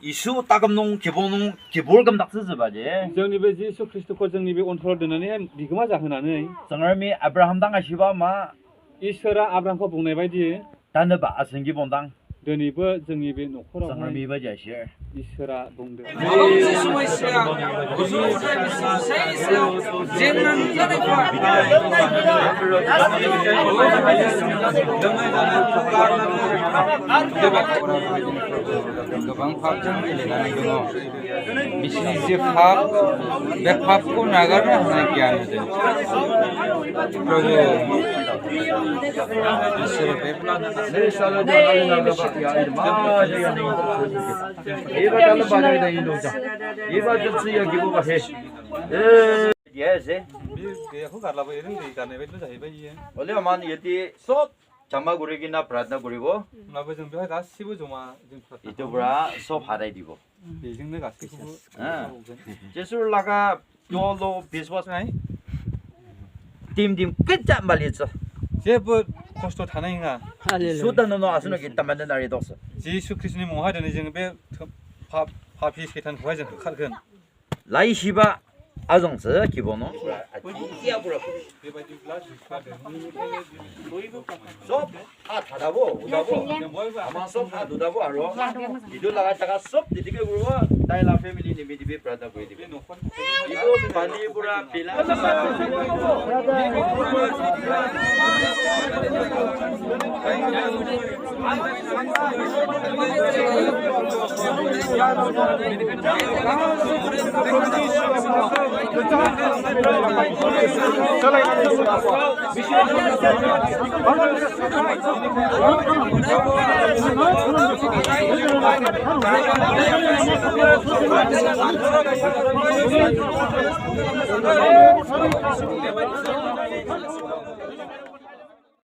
이수 따금농 기본금 닥스즈 바지. जोंनि बे जिसु ख्रिस्टखौ जोंनि बे अनथराव दोननानै बिगोमा जाहोनानै 정얼미 아브라함 당하시바 마 इसोरा आब्रामखौ बुंनाय बायदि 단어바 아승기 본당. दिनैबो जोंनि बे न'खराव 정얼미 바지시. इसोरा बुंदों गोबां पापजों गेलेनानै दङ बिसोरनि जे पाप बे पापखौ नागारनो हानाय गियान होदों प्रभु बिसोरो बे 이바달은 바지다 인도자. 이바들 쓰여 기부가 해. 예세. बेखौ गारलाबो ओरैनो दै गारनाय बायदिल' जाहैबाय इयो 올려만 여디 쏙 잠마 구르기나 브라다 구리고 होमब्लाबो जों बेवहाय गासिबो जमा जों 이쪽으로 쏙 하다이 디고. बेजोंनो गासैखौबो 제술라가 요로 비스와스나이 팀팀 끝자 말리죠. जेबो खस्थ' थानाय नङा 수단은 아스노 기타 만든 날이 뒀어. जिसु ख्रिस्टनि मुङावहाय दिनै जोङो बे पापि सैतानखौहाय जों होखारगोन 라이시바 아정스 기본은 쏙 다다보 우다보 아마 쏙다 누다보 알로 이들 나갔다가 쏙 디디게 그러고 다이라 패밀리 니미디비 브라다 보이디비 이거 바니부라 빌라 아